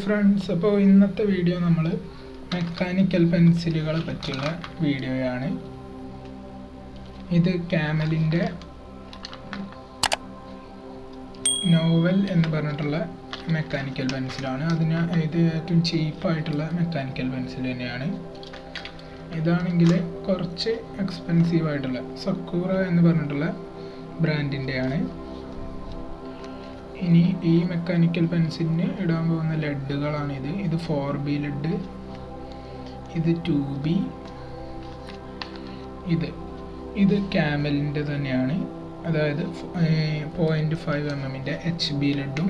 Friends, അപ്പോൾ ഇന്നത്തെ video നമ്മൾ മെക്കാനിക്കൽ പെൻസിലുകളെ പറ്റിയുള്ള വീഡിയോയാണ്. ഇത് കാമലിൻ്റെ നോവൽ എന്ന് പറഞ്ഞിട്ടുള്ള മെക്കാനിക്കൽ പെൻസിലാണ്. ഇത് ഏറ്റവും ചീപ്പായിട്ടുള്ള മെക്കാനിക്കൽ പെൻസിൽ തന്നെയാണ്. ഇതാണെങ്കിൽ കുറച്ച് എക്സ്പെൻസീവ് ആയിട്ടുള്ള സക്കൂറ എന്ന് പറഞ്ഞിട്ടുള്ള ബ്രാൻഡിൻ്റെയാണ്. ഇനി ഈ മെക്കാനിക്കൽ പെൻസിലിന് ഇടാൻ പോകുന്ന ലെഡുകളാണിത്. ഇത് 4B ലെഡ്, ഇത് 2B, ഇത് കാമലിൻ്റെ തന്നെയാണ്. അതായത് 0.5 mm HB ലെഡും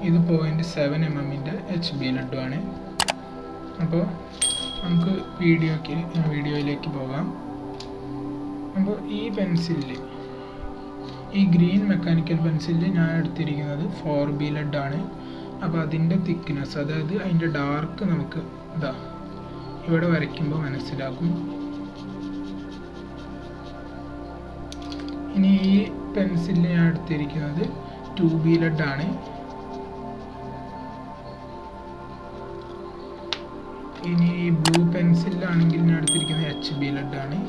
ഇത് 0.7 mm HB ലെഡുമാണ്. അപ്പോൾ നമുക്ക് വീഡിയോയിലേക്ക് പോകാം. അപ്പോൾ ഈ ഗ്രീൻ മെക്കാനിക്കൽ പെൻസിലിൽ ഞാൻ എടുത്തിരിക്കുന്നത് 4B ലെഡാണ്. അപ്പോൾ അതിൻ്റെ തിക്നെസ്, അതായത് അതിൻ്റെ ഡാർക്ക് നമുക്ക് ഇവിടെ വരയ്ക്കുമ്പോൾ മനസ്സിലാക്കും. ഇനി ഈ പെൻസിലിൽ ഞാൻ എടുത്തിരിക്കുന്നത് 2B ലെഡാണ്. ഇനി ഈ ബ്ലൂ പെൻസിലാണെങ്കിൽ ഞാൻ എടുത്തിരിക്കുന്നത് HB ലെഡാണ്.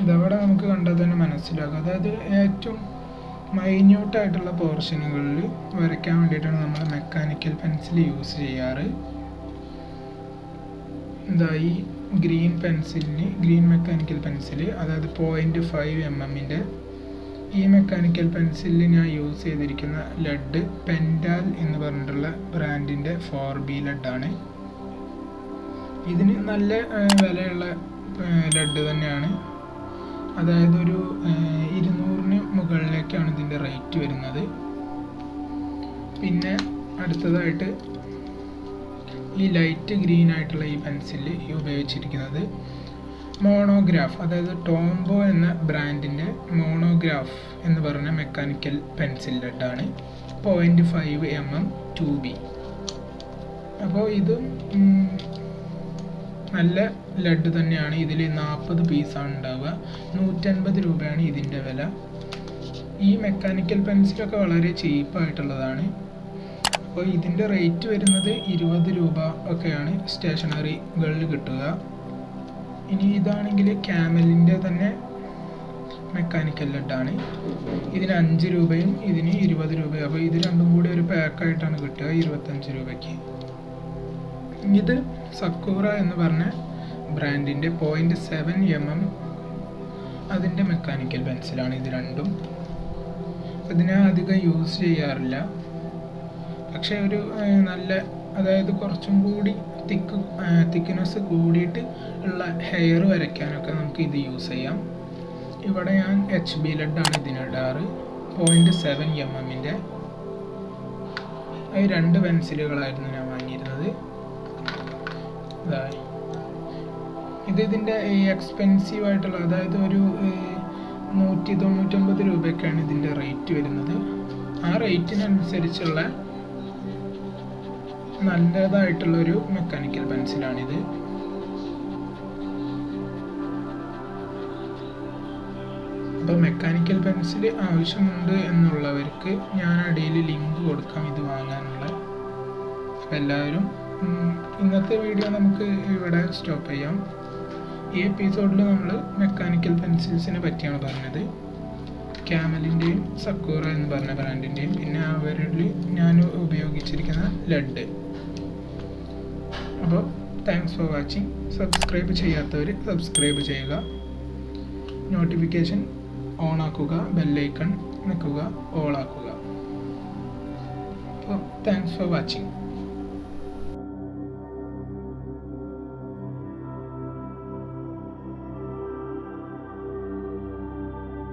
ഇതവിടെ നമുക്ക് കണ്ടാൽ തന്നെ മനസ്സിലാകും. അതായത് ഏറ്റവും മൈന്യൂട്ടായിട്ടുള്ള പോർഷനുകളിൽ വരയ്ക്കാൻ വേണ്ടിയിട്ടാണ് നമ്മൾ മെക്കാനിക്കൽ പെൻസിൽ യൂസ് ചെയ്യാറ്. ഈ ഗ്രീൻ മെക്കാനിക്കൽ പെൻസിൽ, അതായത് 0.5 mm ഈ മെക്കാനിക്കൽ പെൻസിലിൽ ഞാൻ യൂസ് ചെയ്തിരിക്കുന്ന ലെഡ് പെൻഡാൽ എന്ന് പറഞ്ഞിട്ടുള്ള ബ്രാൻഡിൻ്റെ 4B ലെഡാണ്. ഇതിന് നല്ല വിലയുള്ള ലെഡ് തന്നെയാണ്. അതായത് ഒരു 200-ന് മുകളിലേക്കാണ് ഇതിൻ്റെ റേറ്റ് വരുന്നത്. പിന്നെ അടുത്തതായിട്ട് ഈ ലൈറ്റ് ഗ്രീൻ ആയിട്ടുള്ള ഈ പെൻസിൽ ഉപയോഗിച്ചിരിക്കുന്നത് മോണോഗ്രാഫ്, അതായത് ടോംബോ എന്ന ബ്രാൻഡിൻ്റെ മോണോഗ്രാഫ് എന്ന് പറഞ്ഞ മെക്കാനിക്കൽ പെൻസിൽ ലെഡാണ്. 0.5 mm 2B. അപ്പോൾ ഇതും നല്ല ലെഡ് തന്നെയാണ്. ഇതിൽ 40 പീസാണ് ഉണ്ടാവുക. 150 രൂപയാണ് ഇതിൻ്റെ വില. ഈ മെക്കാനിക്കൽ പെൻസിലൊക്കെ വളരെ ചീപ്പായിട്ടുള്ളതാണ്. അപ്പോൾ ഇതിൻ്റെ റേറ്റ് വരുന്നത് 20 രൂപ ഒക്കെയാണ് സ്റ്റേഷനറികളിൽ കിട്ടുക. ഇനി ഇതാണെങ്കിൽ കാമലിൻ്റെ തന്നെ മെക്കാനിക്കൽ ലെഡാണ്. ഇതിന് 5 രൂപയും ഇതിന് 20 രൂപയും. അപ്പോൾ ഇത് രണ്ടും കൂടി ഒരു പാക്കായിട്ടാണ് കിട്ടുക 25 രൂപയ്ക്ക്. ഇത് സക്കൂറ എന്ന് പറഞ്ഞ ബ്രാൻഡിൻ്റെ 0.7 mm അതിൻ്റെ മെക്കാനിക്കൽ പെൻസിലാണ്. ഇത് രണ്ടും ഇതിനെ അധികം യൂസ് ചെയ്യാറില്ല. പക്ഷേ ഒരു നല്ല, അതായത് കുറച്ചും കൂടി തിക്നെസ് കൂടിയിട്ട് ഉള്ള ഹെയർ വരയ്ക്കാനൊക്കെ നമുക്ക് ഇത് യൂസ് ചെയ്യാം. ഇവിടെ ഞാൻ HB ലെഡാണ് ഇതിനിടാറ്. 0.7 mm അത് 2 പെൻസിലുകളായിരുന്നു ഞാൻ വാങ്ങിയിരുന്നത്. ഇതിൻ്റെ എക്സ്പെൻസീവ് ആയിട്ടുള്ള, അതായത് ഒരു 199 രൂപയ്ക്കാണ് ഇതിൻ്റെ റേറ്റ് വരുന്നത്. ആ റേറ്റിനനുസരിച്ചുള്ള നല്ലതായിട്ടുള്ളൊരു മെക്കാനിക്കൽ പെൻസിലാണിത്. അപ്പോൾ മെക്കാനിക്കൽ പെൻസിൽ ആവശ്യമുണ്ട് എന്നുള്ളവർക്ക് ഞാൻ അടിയിൽ ലിങ്ക് കൊടുക്കാം ഇത് വാങ്ങാനുള്ള. അപ്പോൾ എല്ലാവരും ഇന്നത്തെ വീഡിയോ നമുക്ക് ഇവിടെ സ്റ്റോപ്പ് ചെയ്യാം. ഈ എപ്പിസോഡിൽ നമ്മൾ മെക്കാനിക്കൽ പെൻസിൽസിനെ പറ്റിയാണ് പറഞ്ഞത്. കാമലിൻ്റെയും സക്കൂറ എന്ന് പറഞ്ഞ ബ്രാൻഡിൻ്റെയും പിന്നെ അവരിൽ ഞാൻ ഉപയോഗിച്ചിരിക്കുന്ന ലെഡ്. അപ്പോൾ താങ്ക്സ് ഫോർ വാച്ചിങ്. സബ്സ്ക്രൈബ് ചെയ്യാത്തവർ സബ്സ്ക്രൈബ് ചെയ്യുക, നോട്ടിഫിക്കേഷൻ ഓൺ ആക്കുക, ബെല്ലൈക്കൺ നിൽക്കുക, ഓൾ ആക്കുക. അപ്പോൾ താങ്ക്സ് ഫോർ വാച്ചിങ്.